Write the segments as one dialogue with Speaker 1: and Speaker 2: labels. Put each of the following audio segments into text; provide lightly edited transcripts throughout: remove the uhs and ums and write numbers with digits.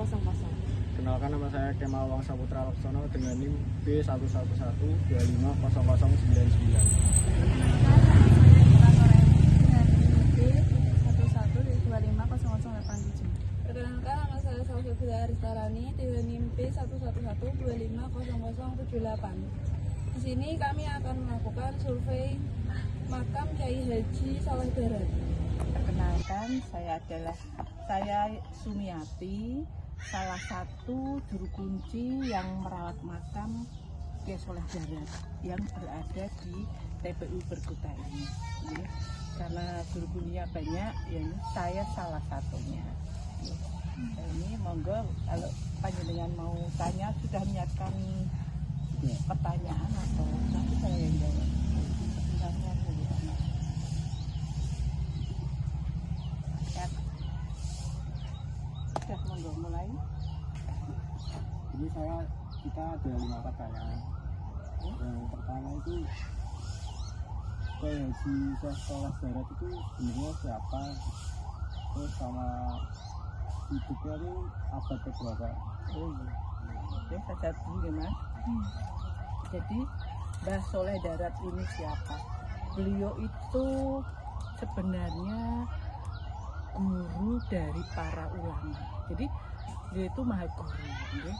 Speaker 1: Kenalkan, nama saya Kemal Wangsa Putra Laksono dengan NIM B111000099.
Speaker 2: Perkenalkan, nama saya Salsabila Aristarani dengan NIM B111250078. Di sini kami akan melakukan survei makam Kiai Haji Saleh Darat.
Speaker 3: Perkenalkan, saya Sumiati, salah satu juru kunci yang merawat makam Kiai Saleh Darat yang berada di TPU Berkuta ini. Ya, karena juru kuncinya banyak, ya, saya salah satunya. Ya. Nah, ini monggo kalau panjenengan mau tanya, sudah menyiapkan pertanyaan atau nanti saya yang jawab. Monggo mulai.
Speaker 1: Ini kita ada 5 pertanyaan. Yang pertama itu, Kiai Haji Saleh Darat itu sebenarnya siapa? Terus sama hidupnya itu abad keberapa?
Speaker 3: Oke, saya jawab dulu ya, Mas. Jadi Mbah Saleh Darat ini siapa? Beliau itu sebenarnya guru dari para ulama. Jadi dia itu maha guru. Ya.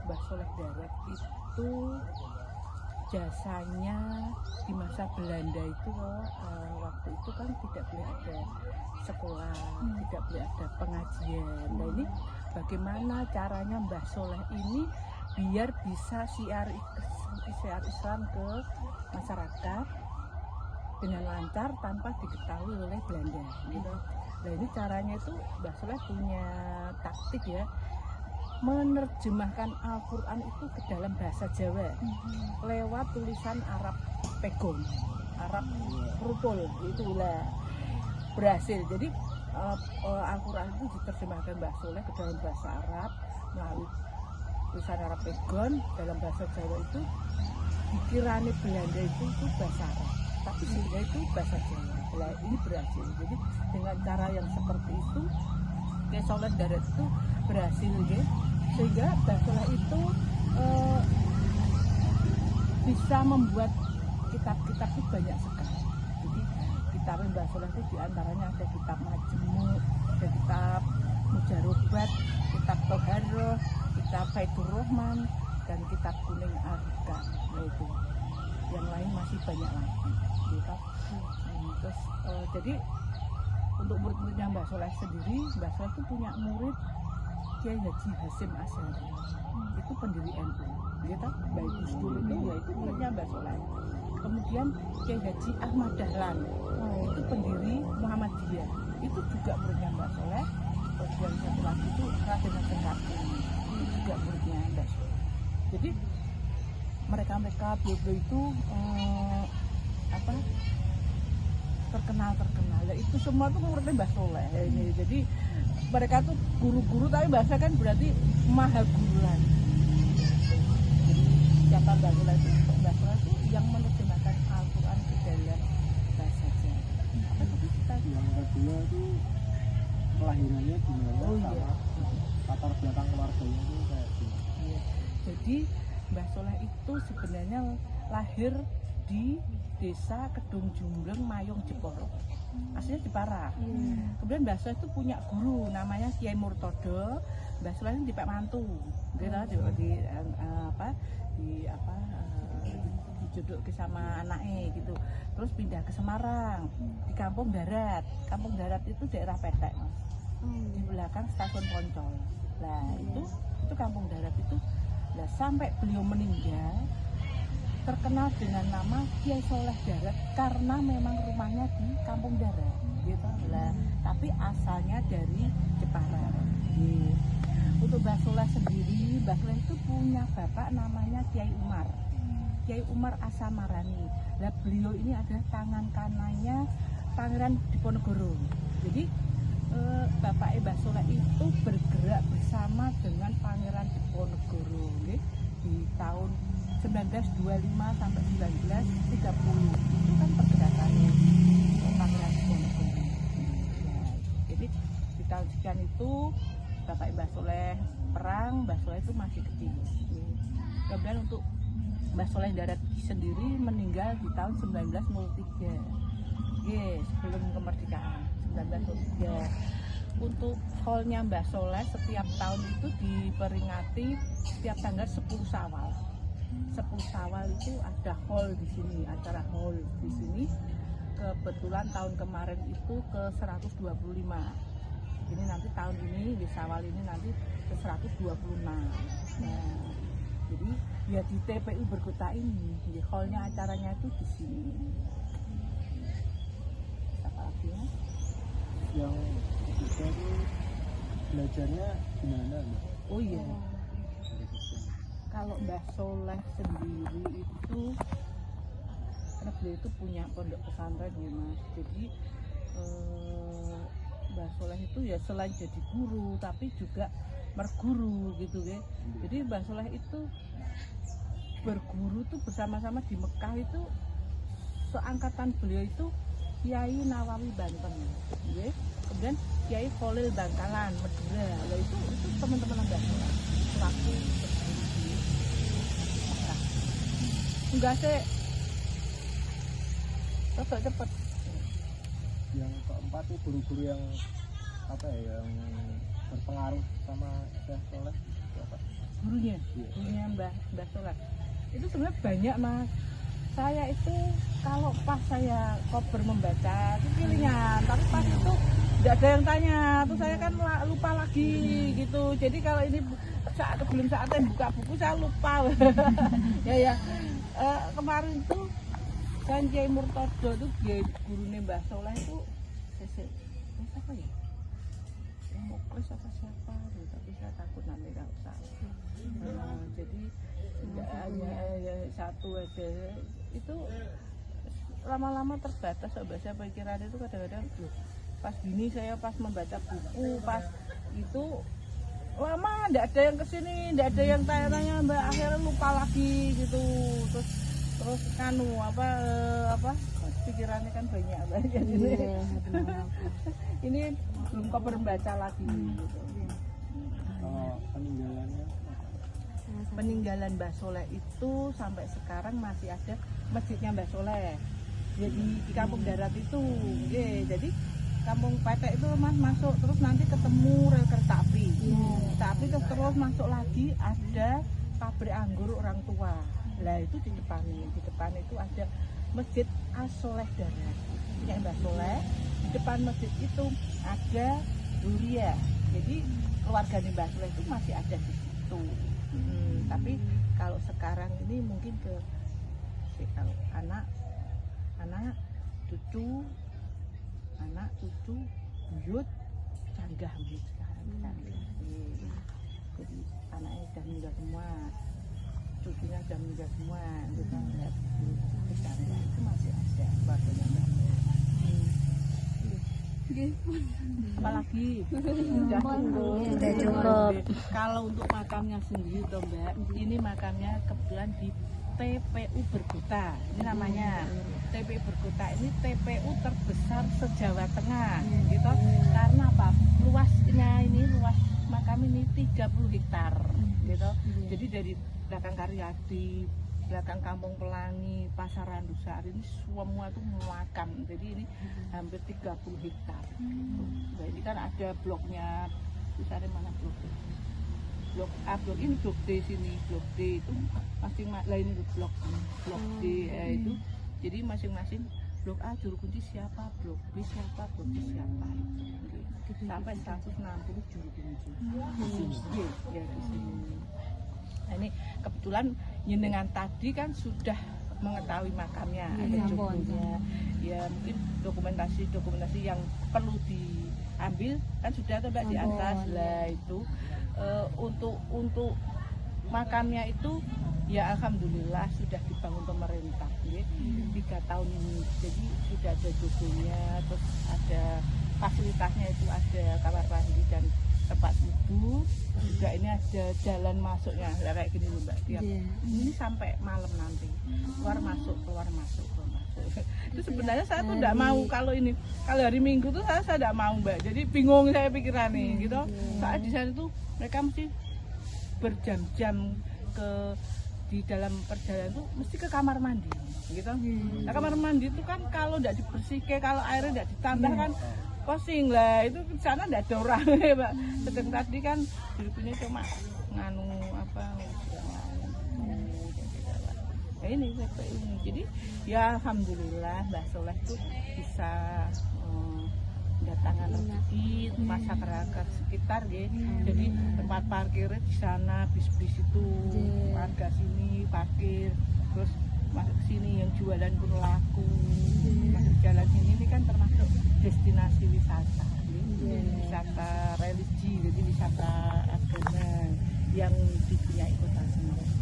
Speaker 3: Mbah Saleh Darat itu jasanya di masa Belanda itu waktu itu kan tidak boleh ada sekolah, tidak boleh ada pengajian. Nah, ini bagaimana caranya Mbah Saleh ini biar bisa siar Islam ke masyarakat dengan lancar tanpa diketahui oleh Belanda gitu. Nah, ini caranya itu Mbah Saleh punya taktik ya, menerjemahkan Al-Quran itu ke dalam bahasa Jawa lewat tulisan Arab Pegon, Arab Rupul, itulah berhasil. Jadi Al-Quran itu diterjemahkan Mbah Saleh ke dalam bahasa Arab melalui tulisan Arab Pegon. Dalam bahasa Jawa itu dikirani Belanda itu bahasa Arab, tapi sebenarnya itu bahasa Jawa. Nah, ini berhasil. Jadi dengan cara yang seperti itu Kiai Saleh Darat itu berhasil ya. Sehingga Mbah Saleh itu bisa membuat kitab-kitab itu banyak sekali. Jadi kitab Mbah Saleh itu diantaranya ada kitab Majmu', ada kitab Mujarobat, kitab Toharoh, kitab Baitur Rahman, dan kitab Kuning Al-Hikam. Nah, itu yang lain masih banyak lagi gitu. Terus jadi untuk murid-muridnya Mbah Saleh sendiri, Mbah Saleh itu punya murid Kiai Haji Hasyim Asy'ari, itu pendiri NU, gitu. Baik Gus Dur itu ya itu muridnya Mbah Saleh. Kemudian Kiai Haji Ahmad Dahlan, itu pendiri Muhammadiyah, itu juga muridnya Mbah Saleh. Kemudian satu lagi itu Raden Hasan Kasim, itu juga muridnya Mbah Saleh. Jadi mereka beliau itu terkenal. Nah, itu semua tuh muridnya Mbah Saleh ini. Jadi mereka tuh guru-guru, tapi bahasa kan berarti maha guruan. Jadi siapa Mbah Saleh itu? Mbah Saleh itu yang menerjemahkan Al-Quran ke dalam bahasa Jawa. Apa itu tadi?
Speaker 1: Yang kedua itu kelahirannya gimana, sama latar belakang keluarganya itu kayak gimana?
Speaker 3: Iya. Jadi Mbah Saleh itu sebenarnya lahir di Desa Kedung Jumbleng, Mayong Jepara. Aslinya Jepara. Kemudian Mbah Saleh itu punya guru namanya Kiai Murtodo. Mbah Saleh ini di Pak Mantu, dijodoh sama anaknya gitu. Terus pindah ke Semarang di Kampung Darat. Kampung Darat itu daerah Petek, Mas. Di belakang stasiun Poncol. Nah itu Kampung Darat itu. Nah, sampai beliau meninggal terkenal dengan nama Kiai Saleh Darat karena memang rumahnya di Kampung Darat gitu lah, tapi asalnya dari Jepara. Untuk Mbah Saleh sendiri, Mbah Saleh itu punya bapak namanya Kiai Umar Asamarani. Nah, beliau ini adalah tangan kanannya Pangeran Diponegoro. Jadi bapak Mbah Saleh itu bergerak bersama dengan Pangeran Diponegoro di tahun 1925 sampai 1930. Itu kan pergerakannya Pangeran Diponegoro. Jadi di tahun sekian itu Bapak Mbah Soleh perang, Mbah Soleh itu masih kecil. Kemudian untuk Mbah Soleh Darat sendiri meninggal di tahun 1903. Sebelum kemerdekaan 1903. Untuk haulnya Mbah Soleh setiap tahun itu diperingati setiap tanggal 10 Syawal. 10 Syawal itu ada haul di sini, acara haul di sini. Kebetulan tahun kemarin itu ke 125. Ini nanti tahun ini di Syawal ini nanti ke 126. Nah, jadi ya di TPU Berkota ini, di haulnya acaranya itu di sini. Apa lagi ya?
Speaker 1: Yang kita itu belajarnya gimana Mbak?
Speaker 3: Oh iya,
Speaker 1: Dari kecil.
Speaker 3: kalau Mbah Soleh sendiri itu karena beliau itu punya pondok pesantren ya Mas. Jadi Mbah Soleh itu ya selain jadi guru tapi juga merguru gitu ya. Jadi Mbah Soleh itu berguru tuh bersama-sama di Mekah itu seangkatan beliau itu Kiai Nawawi Banten, ya. Kemudian Kiai Khalil Bangkalan Madura. Lah itu teman-teman Mbah Soleh selaku berguru di Mekah. Enggak sih cepet.
Speaker 1: Yang keempat itu guru-guru yang apa ya, yang berpengaruh sama Mbah Soleh itu apa?
Speaker 3: Gurunya,
Speaker 1: Iya.
Speaker 3: gurunya Mbah Soleh. Itu sebenarnya banyak Mas. Saya itu kalau pas saya kober membaca itu pilihan, tapi pas itu tidak ada yang tanya, terus saya kan lupa lagi gitu. Jadi kalau ini belum saatnya buka buku saya lupa. ya. Kemarin itu kan Kiai Murtodo itu gurunya Mbah Soleh itu siapa ya? Yang Muklis apa siapa? Tapi saya takut nanti nggak usah. Jadi tidak hanya satu aja, itu lama-lama terbatas. Saya pikiran itu kadang-kadang pas gini saya pas membaca buku pas itu lama tidak ada yang kesini, tidak ada yang tanya-tanya Mbak, akhirnya lupa lagi gitu. Terus kanu apa pikirannya kan banyak ini. Ini belum kabar membaca lagi gitu. Peninggalan Mbah Soleh itu sampai sekarang masih ada masjidnya Mbah Soleh. Jadi di Kampung Darat itu, jadi Kampung Petek itu Mas masuk terus nanti ketemu rel kereta api. Kereta api terus masuk lagi ada pabrik anggur orang tua. Lah itu di depan itu ada Masjid As-Soleh Darat. Punya Mbah Soleh. Di depan masjid itu ada Duria. Jadi keluarga Mbah Soleh itu masih ada di situ. Tapi kalau sekarang ini mungkin kalau anak cucu buyut canggah sekarang. Jadi anaknya sudah meninggal semua, cucunya sudah meninggal semua. Kita lihat di sana itu masih ada keluarganya Mbah Soleh. Apalagi sudah cukup. Kalau untuk makamnya sendiri toh Mbak, ini makamnya kebetulan di TPU Berkota. Ini namanya TPU Berkota. Ini TPU terbesar se-Jawa Tengah gitu. Karena apa? Luas makam ini 30 hektar gitu. Jadi dari belakang Karyadi, belakang Kampung Pelangi, Pasaran Dusari ini semua itu makam. Jadi ini hampir 30 hektar. Nah, ini kan ada bloknya. Misalnya mana bloknya? Blok A, blok ini blok D sini, blok D itu masing-masing ini blok D itu. Jadi masing-masing blok A juru kunci siapa, blok B siapa, blok C siapa. Sampai 160 juru kunci. Ya di sini. Nah, ini kebetulan jenengan tadi kan sudah mengetahui makamnya, ada jokonya. Ya mungkin dokumentasi yang perlu diambil kan sudah ada Mbak di atas lah itu. Untuk makamnya itu ya alhamdulillah sudah dibangun pemerintah 3 tahun ini. Jadi sudah ada jokonya, terus ada fasilitasnya itu ada kamar mandi dan tempat wudhu, juga ini ada jalan masuknya kayak gini Mbak tiap ini sampai malam nanti keluar masuk Itu sebenarnya saya tuh tidak mau kalau hari Minggu tuh saya tidak mau Mbak. Jadi bingung saya pikirannya gitu. Saat di sana tuh mereka mesti berjam-jam di dalam perjalanan tuh mesti ke kamar mandi gitu. Nah, kamar mandi itu kan kalau tidak dibersihkan, kalau airnya tidak ditambah kan pusing lah. Itu di sana tidak ada orang ya Pak. Sedang tadi kan dirinya cuma nganu apa ya ini seperti ini. Jadi ya alhamdulillah Mbak Soleh itu bisa mendatangkan rezeki masyarakat sekitar ya. Jadi tempat parkirnya di sana, bis-bis itu warga sini parkir, terus masuk sini yang jualan pun laku. Masuk jalan ini kan termasuk destinasi wisata, wisata religi, jadi wisata agama yang dipunyai kota Semarang.